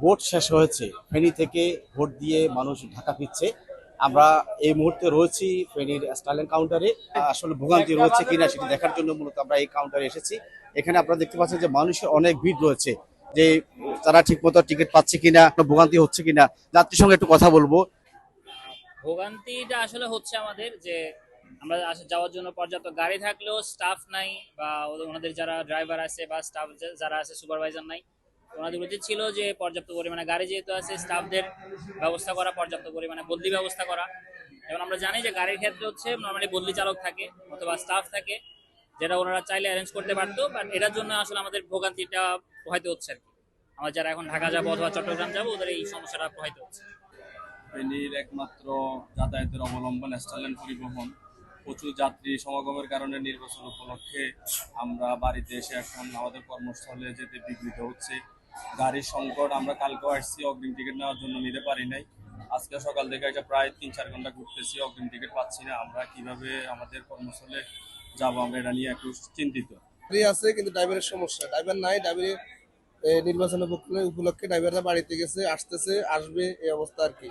Vote শেষ হয়েছে, ফেনী থেকে ভোট দিয়ে মানুষ ঢাকা ফিরছে। আমরা এই মুহূর্তে রয়েছি ফেনীর স্টাইলেন কাউন্টারে। আসলে ভোগান্তি রয়েছে কিনা সেটি দেখার জন্য মূলত আমরা এই কাউন্টারে এসেছি। এখানে আপনারা দেখতে পাচ্ছেন যে মানুষের অনেক ভিড় রয়েছে, যে তারা ঠিকমতো টিকিট পাচ্ছে কিনা, ভোগান্তি হচ্ছে কিনা। যাত্রীর সঙ্গে একটু কথা বলবো। ভোগান্তিটা আসলে হচ্ছে আমাদের যে আমরা যাওয়ার জন্য পর্যাপ্ত গাড়ি থাকলেও স্টাফ নাই, বা ওনাদের যারা ড্রাইভার আছে বা স্টাফ যারা আছে সুপারভাইজার নাই। ওনাদের উচিত ছিল যে পর্যাপ্ত পরিমাণে গাড়ি যেহেতু আছে, স্টাফদের ব্যবস্থা করা, পর্যাপ্ত পরিমাণে বদলি ব্যবস্থা করা। এবং আমরা জানি যে গাড়ির ক্ষেত্রে হচ্ছে নর্মালি বদলি চালক থাকে অথবা স্টাফ থাকে, যেটা ওনারা চাইলে অ্যারেঞ্জ করতে পারতো, বাট এটার জন্য আসলে আমাদের ভোগান্তিটা পোহাইতে হচ্ছে আর কি। আমরা যারা এখন ঢাকা যাবো অথবা চট্টগ্রাম যাবো, ওদের এই সমস্যাটা পোহাইতে হচ্ছে। ফেনীর একমাত্র যাতায়াতের অবলম্বন স্টাইলেন পরিবহন। প্রচুর যাত্রী সমাগমের কারণে নির্বাচন উপলক্ষে আমরা বাড়িতে এসে এখন আমাদের কর্মস্থলে যেতে বিঘ্নিত হচ্ছে। গাড়ির সংকট, আমরা কালকেও আসছি, অগ্রিম টিকিট নেওয়ার জন্য নিতে পারি নাই। আজকে সকাল থেকে এটা প্রায় 3-4 ঘন্টা ঘুরতেছি, অগ্রিম টিকিট পাচ্ছি না। আমরা কিভাবে আমাদের কর্মস্থলে যাবো, আমরা এটা নিয়ে একটু চিন্তিত। আছে কিন্তু ড্রাইভারের সমস্যা, ড্রাইভার নাই। ড্রাইভারের নির্বাচনের উপলক্ষে ড্রাইভাররা বাড়িতে গেছে, আসতেছে, আসবে এই অবস্থা আর কি।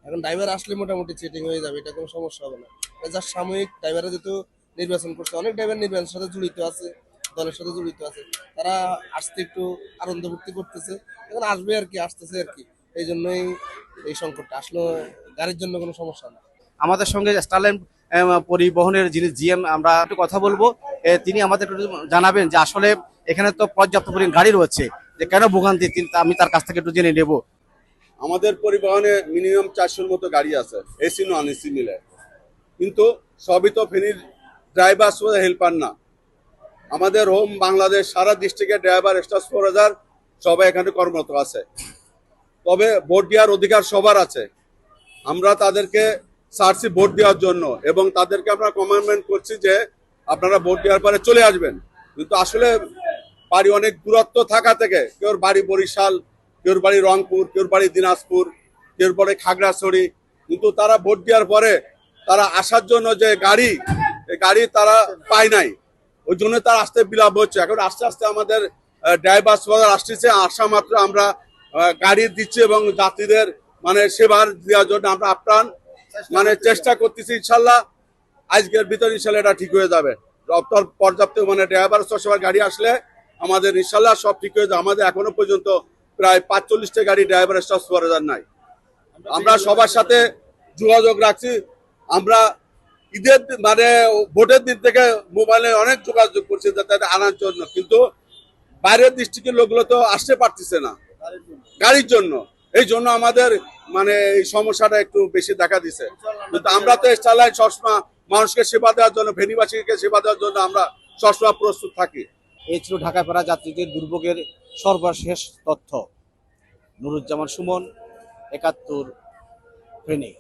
এখন ড্রাইভার আসলে মোটামুটি চেটিং হয়ে যাবে, এটা কোনো সমস্যা হবে না। যা সাময়িক ড্রাইভাররা যেহেতু নির্বাচন করছে, অনেক ড্রাইভার নির্বাচনের সাথে জড়িত আছে, দলের সাথে জড়িত আছে, তারা আসতে একটু আনন্দ ভর্তি করতেছে। এখন আসবে আর কি, আসতেছে আর কি। এই জন্যই এই সংকটটা আসলে, গাড়ির জন্য কোনো সমস্যা না। আমাদের সঙ্গে স্টাইলেন পরিবহনের যিনি জিএম, আমরা একটু কথা বলবো। তিনি আমাদের একটু জানাবেন যে আসলে এখানে তো পর্যাপ্ত পরিমাণ গাড়ি রয়েছে, যে কেন ভোগান্তি আমি তার কাছ থেকে একটু জেনে নেব। আমাদের পরিবহনে মিনিমাম 400-র মতো গাড়ি আছে, এসি নন এসি মিলে। কিন্তু সবই তো ফেনীর ড্রাইভার হেল্পার না। আমাদের হোম বাংলাদেশ সারা ডিস্ট্রিক্টের ড্রাইভার, স্টাফ সুপারভাইজার সবাই এখানে কর্মরত আছে। তবে ভোট দেওয়ার অধিকার সবার আছে। আমরা তাদেরকে সার্সি ভোট দেওয়ার জন্য, এবং তাদেরকে আমরা কমান্ডমেন্ট করছি যে আপনারা ভোট দেওয়ার পরে চলে আসবেন। কিন্তু আসলে বাড়ি অনেক দূরত্ব থাকা থেকে, কেউর বাড়ি বরিশাল, কেউর বাড়ি রংপুর, কেউর বাড়ি দিনাজপুর, কেউর বাড়ি খাগড়াছড়ি, কিন্তু তারা ভোট দেওয়ার পরে তারা আসার জন্য যে গাড়ি, এই গাড়ি তারা পায় নাই। ওই জন্য তারা আসতে বিলম্ব হচ্ছে। এখন আস্তে আস্তে আমাদের ড্রাইভার সুপারভাইজার আসতেছে, আসা মাত্র আমরা গাড়ি দিচ্ছি এবং যাত্রীদের সেবা দেওয়ার জন্য আমরা আপ্রাণ চেষ্টা করতেছি। ইনশাল্লাহ আজকের ভিতরে ইনশাল্লাহ এটা ঠিক হয়ে যাবে। পর্যাপ্ত ড্রাইভার সবার গাড়ি আসলে আমাদের ইনশাল্লাহ সব ঠিক হয়ে যাবে। আমাদের এখনো পর্যন্ত প্রায় 45টা গাড়ি ড্রাইভার স্টাফ সুপারভাইজার নাই। আমরা সবার সাথে যোগাযোগ রাখছি। আমরা ঈদের ভোটের দিন থেকে মোবাইলে অনেক যোগাযোগ করছি যাতে আনার জন্য, কিন্তু বাইরের ডিস্ট্রিক্টের লোকগুলো তো আসতে পারতেছে না গাড়ির জন্য। এই জন্য আমাদের এই সমস্যাটা একটু বেশি দেখা দিছে। কিন্তু আমরা তো স্টাইলাইন সবসময় মানুষকে সেবা দেওয়ার জন্য, ফেনীবাসীকে সেবা দেওয়ার জন্য আমরা সবসময় প্রস্তুত থাকি। এই ছিল ঢাকায় ফেরা যাত্রীদের দুর্ভোগের সর্বশেষ তথ্য। নুরুজ্জামান সুমন, ৭১ ফেনী।